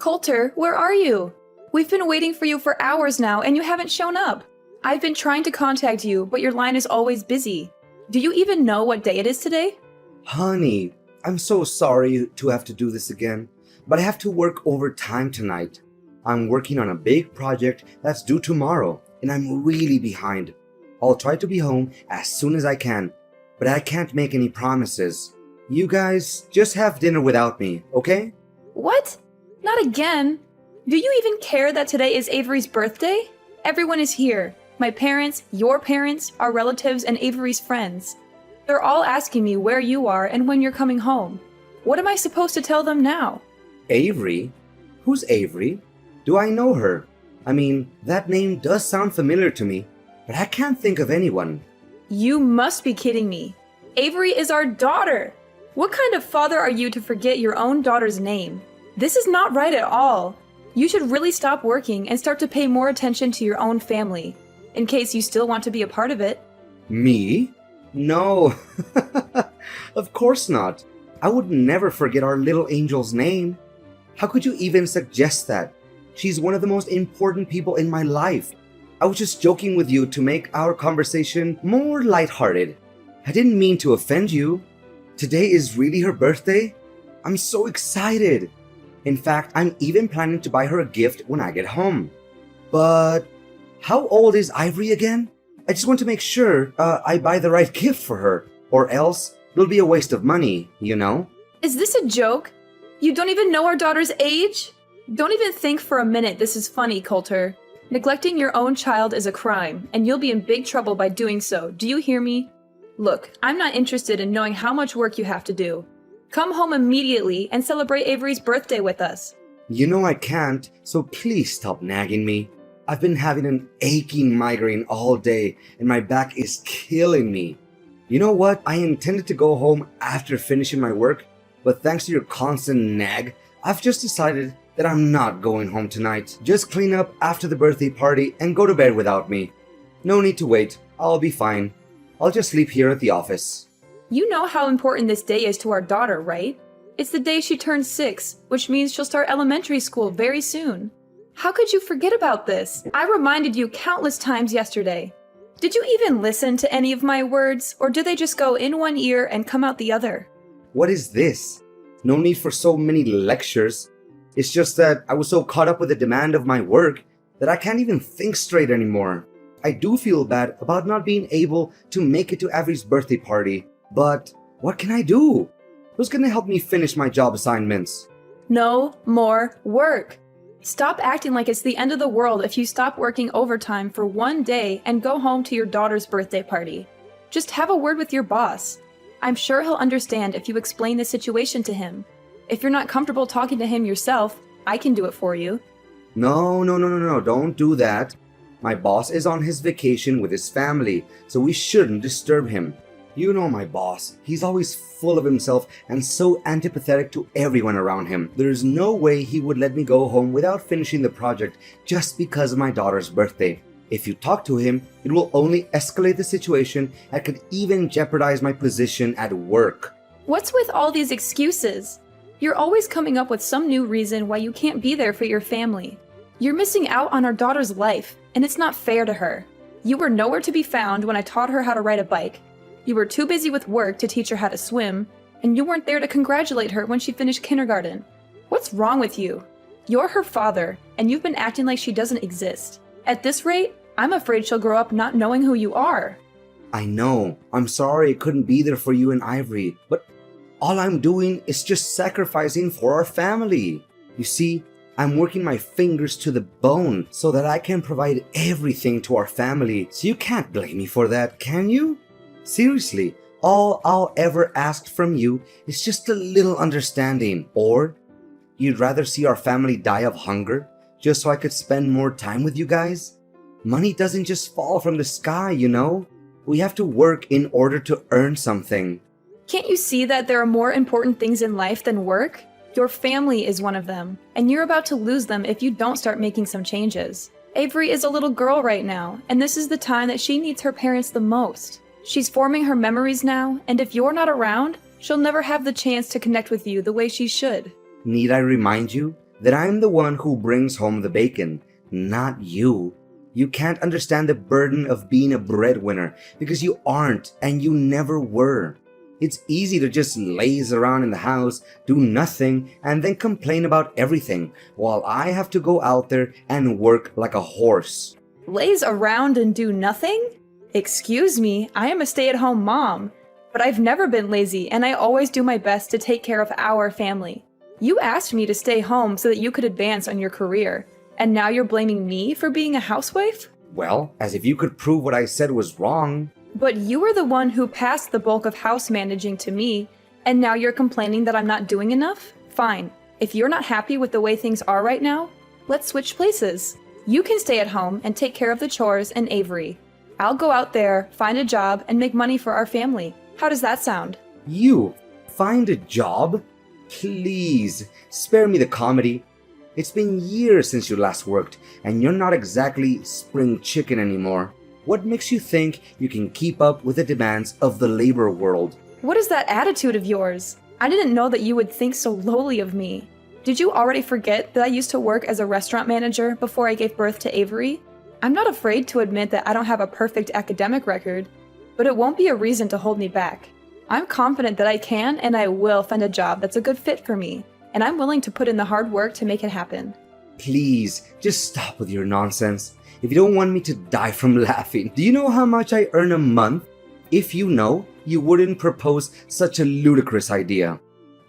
Coulter, where are you? We've been waiting for you for hours now and you haven't shown up. I've been trying to contact you, but your line is always busy. Do you even know what day it is today? Honey, I'm so sorry to have to do this again, but I have to work overtime tonight. I'm working on a big project that's due tomorrow, and I'm really behind. I'll try to be home as soon as I can, but I can't make any promises. You guys just have dinner without me, okay? What? Not again. Do you even care that today is Avery's birthday? Everyone is here. My parents, your parents, our relatives, and Avery's friends. They're all asking me where you are and when you're coming home. What am I supposed to tell them now? Avery? Who's Avery? Do I know her? I mean, that name does sound familiar to me, but I can't think of anyone. You must be kidding me. Avery is our daughter. What kind of father are you to forget your own daughter's name? This is not right at all. You should really stop working and start to pay more attention to your own family, in case you still want to be a part of it. Me? No. Of course not. I would never forget our little angel's name. How could you even suggest that? She's one of the most important people in my life. I was just joking with you to make our conversation more lighthearted. I didn't mean to offend you. Today is really her birthday? I'm so excited. In fact, I'm even planning to buy her a gift when I get home. But how old is Ivory again? I just want to make sure I buy the right gift for her, or else it'll be a waste of money, you know? Is this a joke? You don't even know our daughter's age? Don't even think for a minute this is funny, Coulter. Neglecting your own child is a crime, and you'll be in big trouble by doing so. Do you hear me? Look, I'm not interested in knowing how much work you have to do. Come home immediately and celebrate Avery's birthday with us. You know I can't, so please stop nagging me. I've been having an aching migraine all day, and my back is killing me. You know what? I intended to go home after finishing my work, but thanks to your constant nag, I've just decided that I'm not going home tonight. Just clean up after the birthday party and go to bed without me. No need to wait. I'll be fine. I'll just sleep here at the office. You know how important this day is to our daughter, right? It's the day she turns 6, which means she'll start elementary school very soon. How could you forget about this? I reminded you countless times yesterday. Did you even listen to any of my words, or did they just go in one ear and come out the other? What is this? No need for so many lectures. It's just that I was so caught up with the demand of my work that I can't even think straight anymore. I do feel bad about not being able to make it to Avery's birthday party, but what can I do? Who's gonna help me finish my job assignments? No more work. Stop acting like it's the end of the world if you stop working overtime for one day and go home to your daughter's birthday party. Just have a word with your boss. I'm sure he'll understand if you explain the situation to him. If you're not comfortable talking to him yourself, I can do it for you. No, don't do that. My boss is on his vacation with his family, so we shouldn't disturb him. You know my boss. He's always full of himself and so antipathetic to everyone around him. There's no way he would let me go home without finishing the project just because of my daughter's birthday. If you talk to him, it will only escalate the situation and could even jeopardize my position at work. What's with all these excuses? You're always coming up with some new reason why you can't be there for your family. You're missing out on our daughter's life, and it's not fair to her. You were nowhere to be found when I taught her how to ride a bike. You were too busy with work to teach her how to swim, and you weren't there to congratulate her when she finished kindergarten. What's wrong with you? You're her father, and you've been acting like she doesn't exist. At this rate, I'm afraid she'll grow up not knowing who you are. I know. I'm sorry I couldn't be there for you and Ivory, but all I'm doing is just sacrificing for our family. You see, I'm working my fingers to the bone so that I can provide everything to our family, so you can't blame me for that, can you? Seriously, all I'll ever ask from you is just a little understanding. Or you'd rather see our family die of hunger just so I could spend more time with you guys? Money doesn't just fall from the sky, you know? We have to work in order to earn something. Can't you see that there are more important things in life than work? Your family is one of them, and you're about to lose them if you don't start making some changes. Avery is a little girl right now, and this is the time that she needs her parents the most. She's forming her memories now, and if you're not around, she'll never have the chance to connect with you the way she should. Need I remind you that I'm the one who brings home the bacon, not you. You can't understand the burden of being a breadwinner because you aren't and you never were. It's easy to just laze around in the house, do nothing, and then complain about everything, while I have to go out there and work like a horse. Laze around and do nothing? Excuse me, I am a stay-at-home mom. But I've never been lazy, and I always do my best to take care of our family. You asked me to stay home so that you could advance on your career, and now you're blaming me for being a housewife? Well, as if you could prove what I said was wrong. But you were the one who passed the bulk of house managing to me, and now you're complaining that I'm not doing enough? Fine. If you're not happy with the way things are right now, let's switch places. You can stay at home and take care of the chores and Avery. I'll go out there, find a job, and make money for our family. How does that sound? You find a job? Please, spare me the comedy. It's been years since you last worked, and you're not exactly spring chicken anymore. What makes you think you can keep up with the demands of the labor world? What is that attitude of yours? I didn't know that you would think so lowly of me. Did you already forget that I used to work as a restaurant manager before I gave birth to Avery? I'm not afraid to admit that I don't have a perfect academic record, but it won't be a reason to hold me back. I'm confident that I can and I will find a job that's a good fit for me, and I'm willing to put in the hard work to make it happen. Please, just stop with your nonsense. If you don't want me to die from laughing, do you know how much I earn a month? If you know, you wouldn't propose such a ludicrous idea.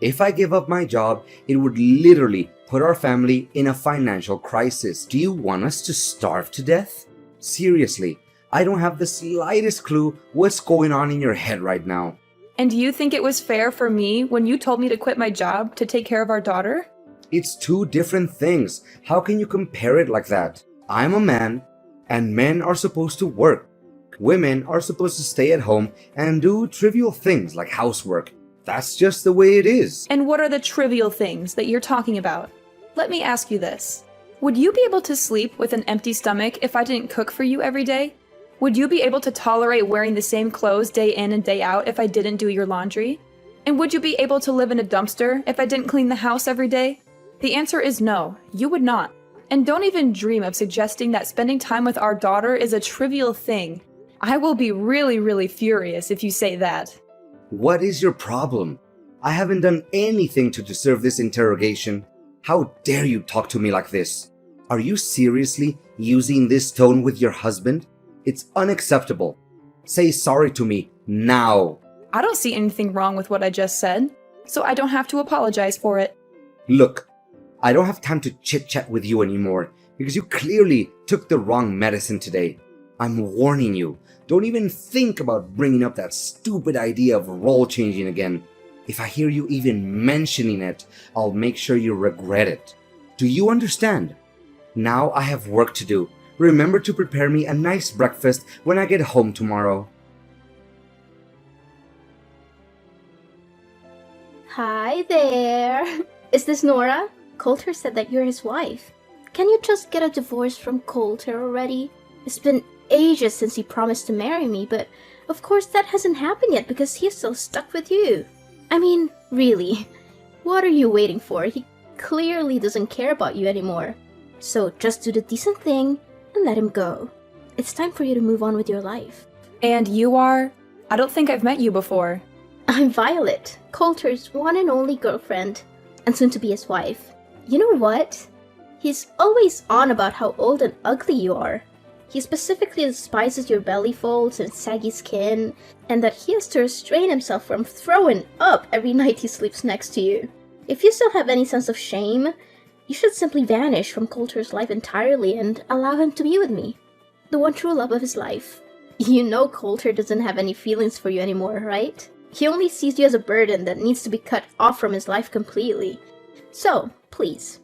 If I give up my job, it would literally put our family in a financial crisis. Do you want us to starve to death? Seriously, I don't have the slightest clue what's going on in your head right now. And do you think it was fair for me when you told me to quit my job to take care of our daughter? It's two different things. How can you compare it like that? I'm a man, and men are supposed to work. Women are supposed to stay at home and do trivial things like housework. That's just the way it is. And what are the trivial things that you're talking about? Let me ask you this. Would you be able to sleep with an empty stomach if I didn't cook for you every day? Would you be able to tolerate wearing the same clothes day in and day out if I didn't do your laundry? And would you be able to live in a dumpster if I didn't clean the house every day? The answer is no, you would not. And don't even dream of suggesting that spending time with our daughter is a trivial thing. I will be really, really furious if you say that. What is your problem? I haven't done anything to deserve this interrogation. How dare you talk to me like this? Are you seriously using this tone with your husband? It's unacceptable. Say sorry to me now. I don't see anything wrong with what I just said, so I don't have to apologize for it. Look, I don't have time to chit-chat with you anymore because you clearly took the wrong medicine today. I'm warning you, don't even think about bringing up that stupid idea of role changing again. If I hear you even mentioning it, I'll make sure you regret it. Do you understand? Now I have work to do. Remember to prepare me a nice breakfast when I get home tomorrow. Hi there. Is this Nora? Coulter said that you're his wife. Can you just get a divorce from Coulter already? It's been ages since he promised to marry me, but of course that hasn't happened yet because he's still stuck with you. I mean, really, what are you waiting for? He clearly doesn't care about you anymore. So just do the decent thing and let him go. It's time for you to move on with your life. And you are? I don't think I've met you before. I'm Violet, Coulter's one and only girlfriend, and soon to be his wife. You know what? He's always on about how old and ugly you are. He specifically despises your belly folds and saggy skin, and that he has to restrain himself from throwing up every night he sleeps next to you. If you still have any sense of shame, you should simply vanish from Coulter's life entirely and allow him to be with me, the one true love of his life. You know Coulter doesn't have any feelings for you anymore, right? He only sees you as a burden that needs to be cut off from his life completely. So, please,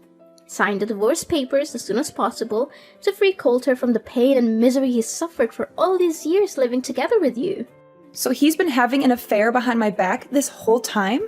sign the divorce papers as soon as possible to free Coulter from the pain and misery he's suffered for all these years living together with you. So he's been having an affair behind my back this whole time?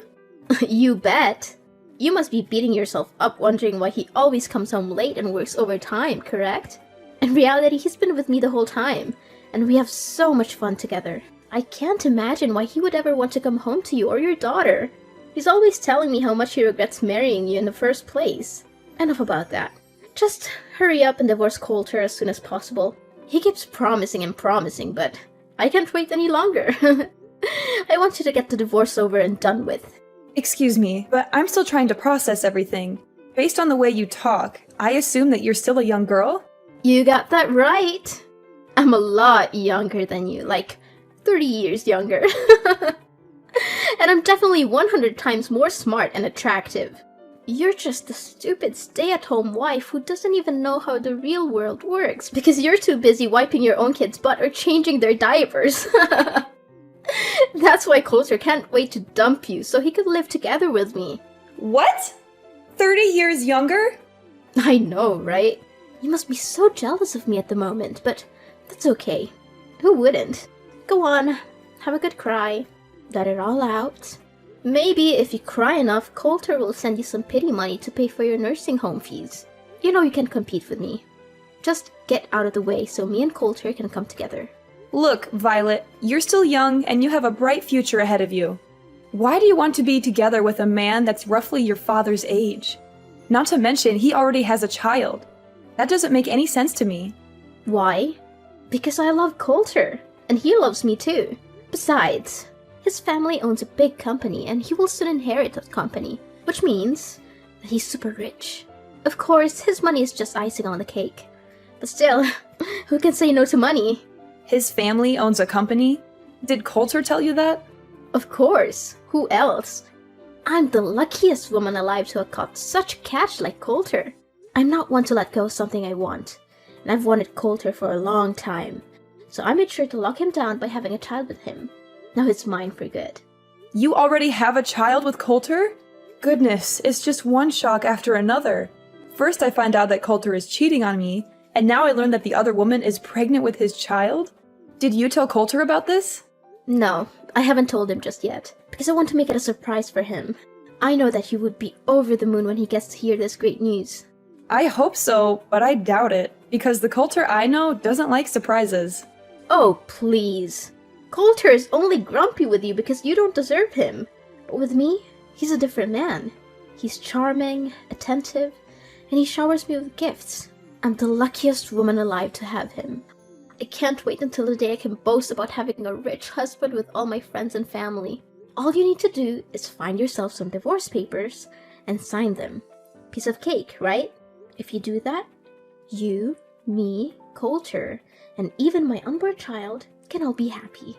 You bet. You must be beating yourself up wondering why he always comes home late and works overtime, correct? In reality, he's been with me the whole time, and we have so much fun together. I can't imagine why he would ever want to come home to you or your daughter. He's always telling me how much he regrets marrying you in the first place. Enough about that. Just hurry up and divorce Coulter as soon as possible. He keeps promising and promising, but I can't wait any longer. I want you to get the divorce over and done with. Excuse me, but I'm still trying to process everything. Based on the way you talk, I assume that you're still a young girl? You got that right. I'm a lot younger than you, like 30 years younger. And I'm definitely 100 times more smart and attractive. You're just a stupid stay-at-home wife who doesn't even know how the real world works because you're too busy wiping your own kid's butt or changing their diapers. That's why Coulter can't wait to dump you so he could live together with me. What? 30 years younger? I know, right? You must be so jealous of me at the moment, but that's okay. Who wouldn't? Go on, have a good cry. Let it all out. Maybe if you cry enough, Coulter will send you some pity money to pay for your nursing home fees. You know you can compete with me. Just get out of the way so me and Coulter can come together. Look, Violet, you're still young and you have a bright future ahead of you. Why do you want to be together with a man that's roughly your father's age? Not to mention, he already has a child. That doesn't make any sense to me. Why? Because I love Coulter, and he loves me too. Besides, his family owns a big company and he will soon inherit that company, which means that he's super rich. Of course, his money is just icing on the cake. But still, who can say no to money? His family owns a company? Did Coulter tell you that? Of course, who else? I'm the luckiest woman alive to have caught such catch like Coulter. I'm not one to let go of something I want, and I've wanted Coulter for a long time. So I made sure to lock him down by having a child with him. Now he's mine for good. You already have a child with Coulter? Goodness, it's just one shock after another. First I find out that Coulter is cheating on me, and now I learn that the other woman is pregnant with his child? Did you tell Coulter about this? No, I haven't told him just yet, because I want to make it a surprise for him. I know that he would be over the moon when he gets to hear this great news. I hope so, but I doubt it, because the Coulter I know doesn't like surprises. Oh, please. Coulter is only grumpy with you because you don't deserve him. But with me, he's a different man. He's charming, attentive, and he showers me with gifts. I'm the luckiest woman alive to have him. I can't wait until the day I can boast about having a rich husband with all my friends and family. All you need to do is find yourself some divorce papers and sign them. Piece of cake, right? If you do that, you, me, Coulter, and even my unborn child can all be happy.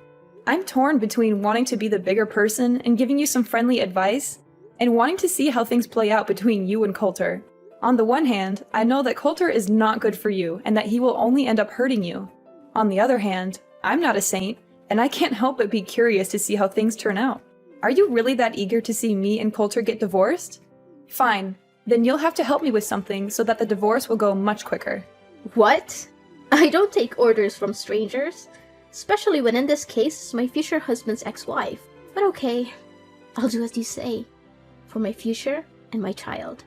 I'm torn between wanting to be the bigger person and giving you some friendly advice, and wanting to see how things play out between you and Coulter. On the one hand, I know that Coulter is not good for you and that he will only end up hurting you. On the other hand, I'm not a saint, and I can't help but be curious to see how things turn out. Are you really that eager to see me and Coulter get divorced? Fine, then you'll have to help me with something so that the divorce will go much quicker. What? I don't take orders from strangers, especially when in this case it's my future husband's ex-wife. But okay, I'll do as you say, for my future and my child.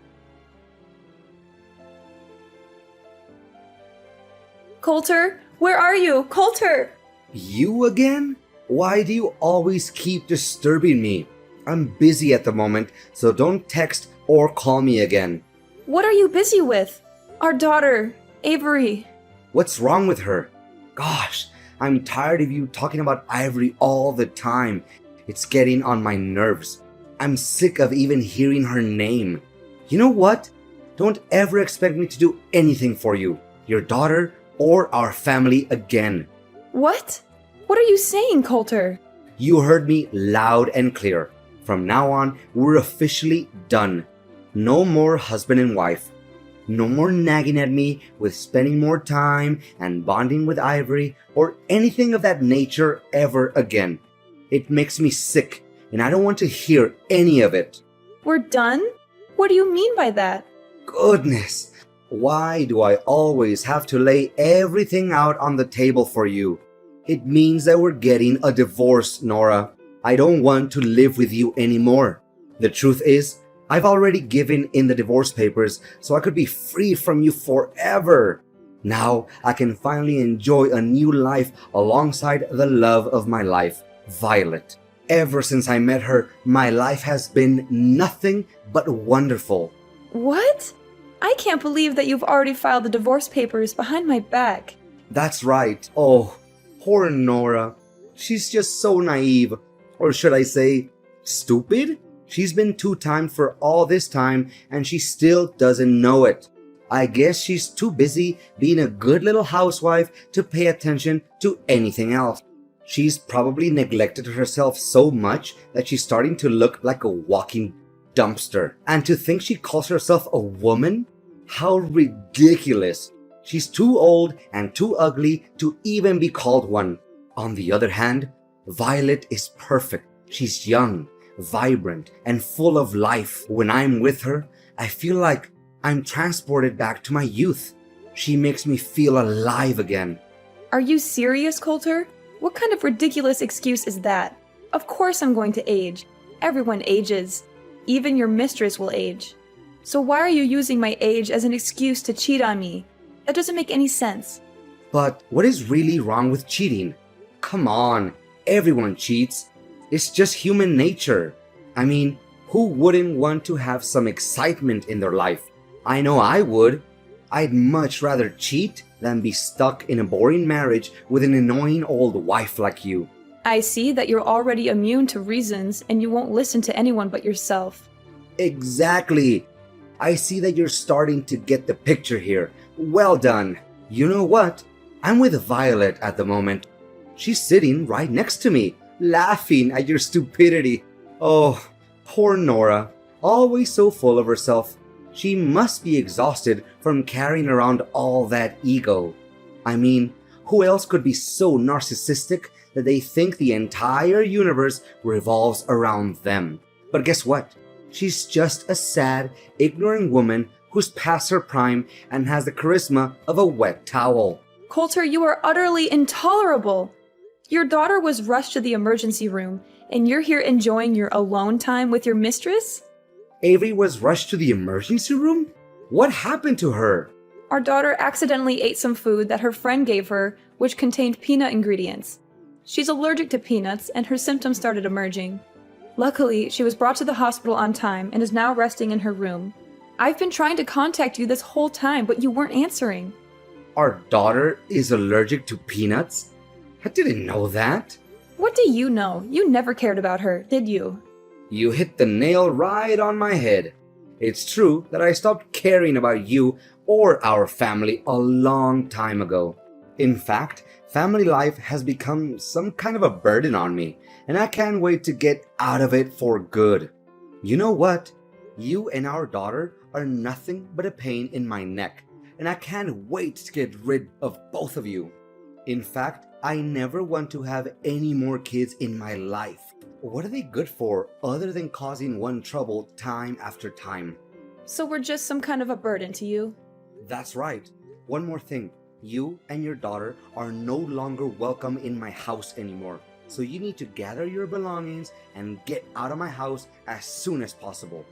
Coulter, where are you? Coulter! You again? Why do you always keep disturbing me? I'm busy at the moment, so don't text or call me again. What are you busy with? Our daughter, Avery. What's wrong with her? Gosh, I'm tired of you talking about Ivory all the time. It's getting on my nerves. I'm sick of even hearing her name. You know what? Don't ever expect me to do anything for you, your daughter, or our family again. What? What are you saying, Coulter? You heard me loud and clear. From now on, we're officially done. No more husband and wife. No more nagging at me with spending more time and bonding with Ivory or anything of that nature ever again. It makes me sick, and I don't want to hear any of it. We're done? What do you mean by that? Goodness, why do I always have to lay everything out on the table for you? It means that we're getting a divorce, Nora. I don't want to live with you anymore. The truth is, I've already given in the divorce papers so I could be free from you forever. Now I can finally enjoy a new life alongside the love of my life, Violet. Ever since I met her, my life has been nothing but wonderful. What? I can't believe that you've already filed the divorce papers behind my back. That's right. Oh, poor Nora. She's just so naive. Or should I say, stupid? She's been two-timed for all this time and she still doesn't know it. I guess she's too busy being a good little housewife to pay attention to anything else. She's probably neglected herself so much that she's starting to look like a walking dumpster. And to think she calls herself a woman? How ridiculous. She's too old and too ugly to even be called one. On the other hand, Violet is perfect. She's young, vibrant, and full of life. When I'm with her, I feel like I'm transported back to my youth. She makes me feel alive again. Are you serious, Coulter? What kind of ridiculous excuse is that? Of course I'm going to age. Everyone ages. Even your mistress will age. So why are you using my age as an excuse to cheat on me? That doesn't make any sense. But what is really wrong with cheating? Come on, everyone cheats. It's just human nature. I mean, who wouldn't want to have some excitement in their life? I know I would. I'd much rather cheat than be stuck in a boring marriage with an annoying old wife like you. I see that you're already immune to reasons and you won't listen to anyone but yourself. Exactly. I see that you're starting to get the picture here. Well done. You know what? I'm with Violet at the moment. She's sitting right next to me, laughing at your stupidity. Oh, poor Nora. Always so full of herself. She must be exhausted from carrying around all that ego. I mean, who else could be so narcissistic that they think the entire universe revolves around them? But guess what? She's just a sad, ignorant woman who's past her prime and has the charisma of a wet towel. Coulter, you are utterly intolerable. Your daughter was rushed to the emergency room, and you're here enjoying your alone time with your mistress? Avery was rushed to the emergency room? What happened to her? Our daughter accidentally ate some food that her friend gave her, which contained peanut ingredients. She's allergic to peanuts, and her symptoms started emerging. Luckily, she was brought to the hospital on time and is now resting in her room. I've been trying to contact you this whole time, but you weren't answering. Our daughter is allergic to peanuts? I didn't know that. What do you know? You never cared about her, did you? You hit the nail right on my head. It's true that I stopped caring about you or our family a long time ago. In fact, family life has become some kind of a burden on me, and I can't wait to get out of it for good. You know what? You and our daughter are nothing but a pain in my neck, and I can't wait to get rid of both of you. In fact, I never want to have any more kids in my life. What are they good for other than causing one trouble time after time? So we're just some kind of a burden to you? That's right. One more thing. You and your daughter are no longer welcome in my house anymore. So you need to gather your belongings and get out of my house as soon as possible.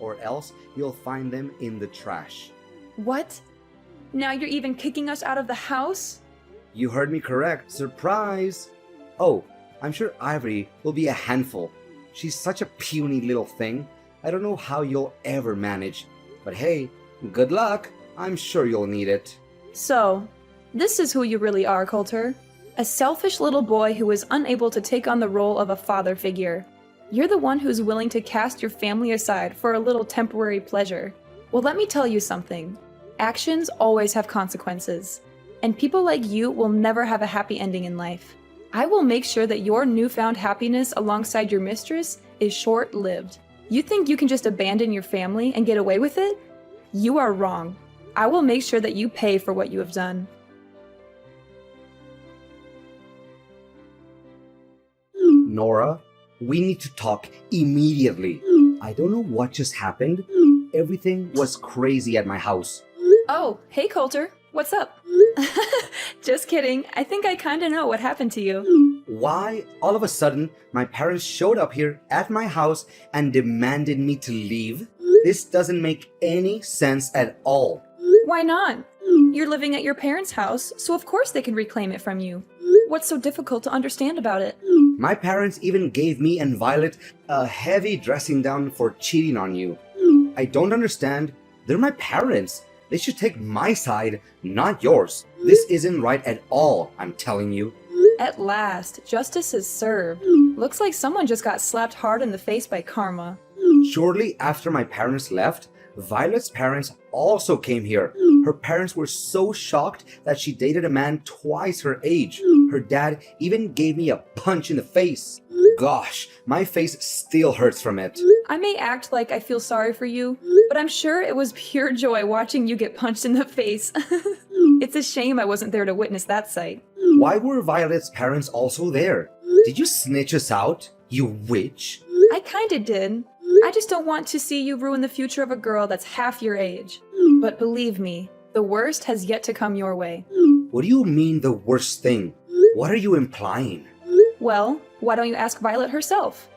Or else you'll find them in the trash. What? Now you're even kicking us out of the house? You heard me correct. Surprise! Oh, I'm sure Ivory will be a handful. She's such a puny little thing. I don't know how you'll ever manage. But hey, good luck. I'm sure you'll need it. So, this is who you really are, Coulter. A selfish little boy who is unable to take on the role of a father figure. You're the one who's willing to cast your family aside for a little temporary pleasure. Well, let me tell you something. Actions always have consequences. And people like you will never have a happy ending in life. I will make sure that your newfound happiness alongside your mistress is short-lived. You think you can just abandon your family and get away with it? You are wrong. I will make sure that you pay for what you have done. Nora, we need to talk immediately. I don't know what just happened. Everything was crazy at my house. Oh, hey Coulter. What's up? Just kidding. I think I kinda know what happened to you. Why, all of a sudden, my parents showed up here at my house and demanded me to leave? This doesn't make any sense at all. Why not? You're living at your parents' house, so of course they can reclaim it from you. What's so difficult to understand about it? My parents even gave me and Violet a heavy dressing down for cheating on you. I don't understand. They're my parents. They should take my side, not yours. This isn't right at all, I'm telling you. At last, justice is served. Looks like someone just got slapped hard in the face by karma. Shortly after my parents left, Violet's parents also came here. Her parents were so shocked that she dated a man twice her age. Her dad even gave me a punch in the face. Gosh, my face still hurts from it. I may act like I feel sorry for you, but I'm sure it was pure joy watching you get punched in the face. It's a shame I wasn't there to witness that sight. Why were Violet's parents also there? Did you snitch us out, you witch? I kinda did. I just don't want to see you ruin the future of a girl that's half your age. But believe me, the worst has yet to come your way. What do you mean the worst thing? What are you implying? Well, why don't you ask Violet herself?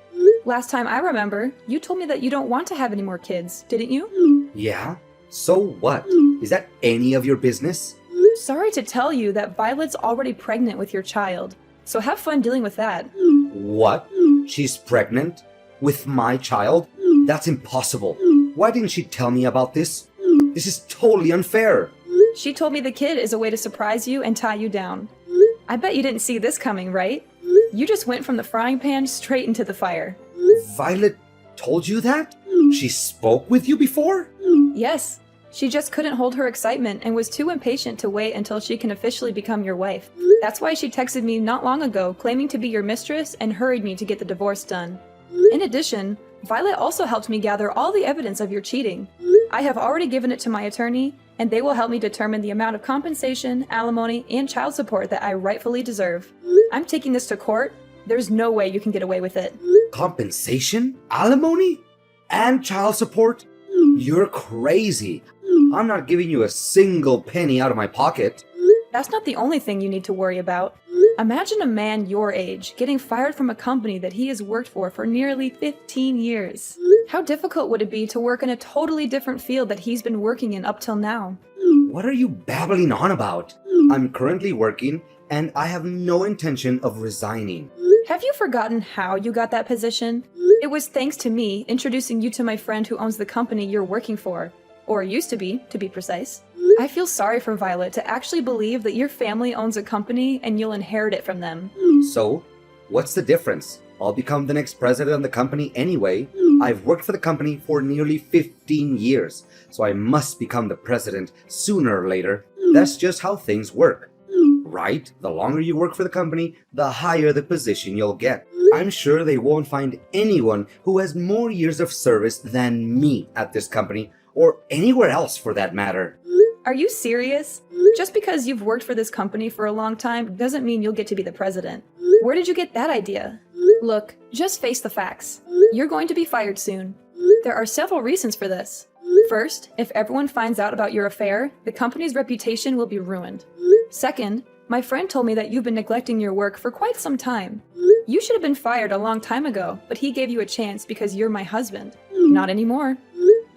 Last time I remember, you told me that you don't want to have any more kids, didn't you? Yeah? So what? Is that any of your business? Sorry to tell you that Violet's already pregnant with your child, so have fun dealing with that. What? She's pregnant? With my child? That's impossible. Why didn't she tell me about this? This is totally unfair. She told me the kid is a way to surprise you and tie you down. I bet you didn't see this coming, right? You just went from the frying pan straight into the fire. Violet told you that? She spoke with you before? Yes, she just couldn't hold her excitement and was too impatient to wait until she can officially become your wife. That's why she texted me not long ago claiming to be your mistress and hurried me to get the divorce done. In addition, Violet also helped me gather all the evidence of your cheating. I have already given it to my attorney, and they will help me determine the amount of compensation, alimony, and child support that I rightfully deserve. I'm taking this to court. There's no way you can get away with it. Compensation? Alimony? And child support? You're crazy. I'm not giving you a single penny out of my pocket. That's not the only thing you need to worry about. Imagine a man your age getting fired from a company that he has worked for nearly 15 years. How difficult would it be to work in a totally different field that he's been working in up till now? What are you babbling on about? I'm currently working, and I have no intention of resigning. Have you forgotten how you got that position? It was thanks to me introducing you to my friend who owns the company you're working for. Or used to be precise. I feel sorry for Violet to actually believe that your family owns a company and you'll inherit it from them. So, what's the difference? I'll become the next president of the company anyway. I've worked for the company for nearly 15 years, so I must become the president sooner or later. That's just how things work. Right? The longer you work for the company, the higher the position you'll get. I'm sure they won't find anyone who has more years of service than me at this company, or anywhere else for that matter. Are you serious? Just because you've worked for this company for a long time doesn't mean you'll get to be the president. Where did you get that idea? Look, just face the facts. You're going to be fired soon. There are several reasons for this. First, if everyone finds out about your affair, the company's reputation will be ruined. Second, my friend told me that you've been neglecting your work for quite some time. You should have been fired a long time ago, but he gave you a chance because you're my husband. Not anymore.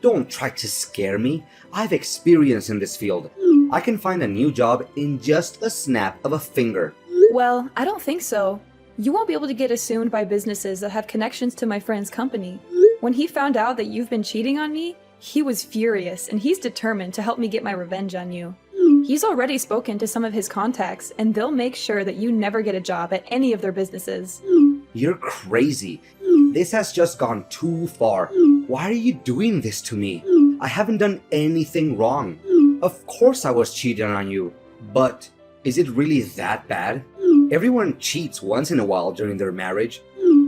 Don't try to scare me. I've experience in this field. I can find a new job in just a snap of a finger. Well, I don't think so. You won't be able to get assumed by businesses that have connections to my friend's company. When he found out that you've been cheating on me, he was furious and he's determined to help me get my revenge on you. He's already spoken to some of his contacts and they'll make sure that you never get a job at any of their businesses. You're crazy. This has just gone too far. Why are you doing this to me? I haven't done anything wrong. Of course I was cheating on you, but is it really that bad? Everyone cheats once in a while during their marriage.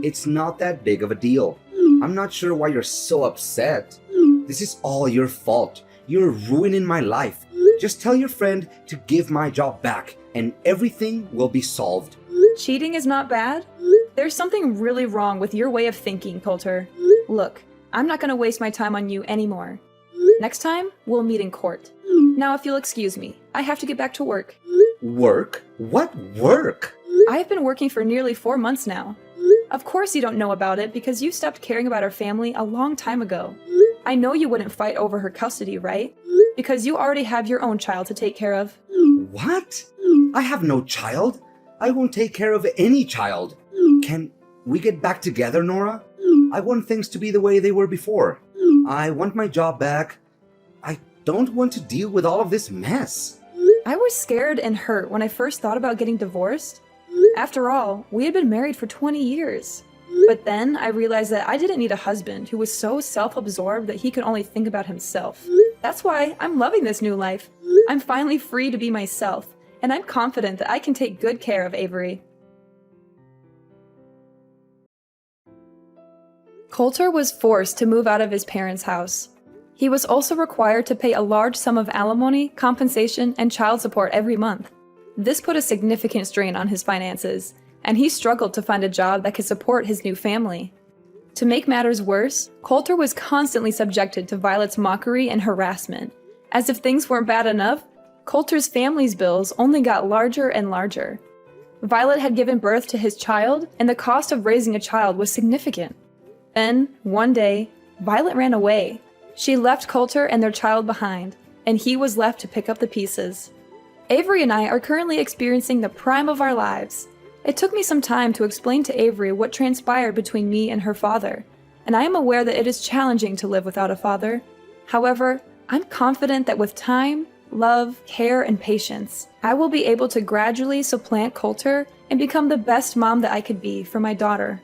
It's not that big of a deal. I'm not sure why you're so upset. This is all your fault. You're ruining my life. Just tell your friend to give my job back and everything will be solved. Cheating is not bad? There's something really wrong with your way of thinking, Coulter. Look, I'm not going to waste my time on you anymore. Next time, we'll meet in court. Now, if you'll excuse me, I have to get back to work. Work? What work? I have been working for nearly 4 months now. Of course you don't know about it because you stopped caring about our family a long time ago. I know you wouldn't fight over her custody, right? Because you already have your own child to take care of. What? I have no child. I won't take care of any child. Can we get back together, Nora? I want things to be the way they were before. I want my job back. I don't want to deal with all of this mess. I was scared and hurt when I first thought about getting divorced. After all, we had been married for 20 years. But then I realized that I didn't need a husband who was so self-absorbed that he could only think about himself. That's why I'm loving this new life. I'm finally free to be myself, and I'm confident that I can take good care of Avery. Coulter was forced to move out of his parents' house. He was also required to pay a large sum of alimony, compensation, and child support every month. This put a significant strain on his finances, and he struggled to find a job that could support his new family. To make matters worse, Coulter was constantly subjected to Violet's mockery and harassment. As if things weren't bad enough, Coulter's family's bills only got larger and larger. Violet had given birth to his child, and the cost of raising a child was significant. Then, one day, Violet ran away. She left Coulter and their child behind, and he was left to pick up the pieces. Avery and I are currently experiencing the prime of our lives. It took me some time to explain to Avery what transpired between me and her father, and I am aware that it is challenging to live without a father. However, I'm confident that with time, love, care, and patience, I will be able to gradually supplant Coulter and become the best mom that I could be for my daughter.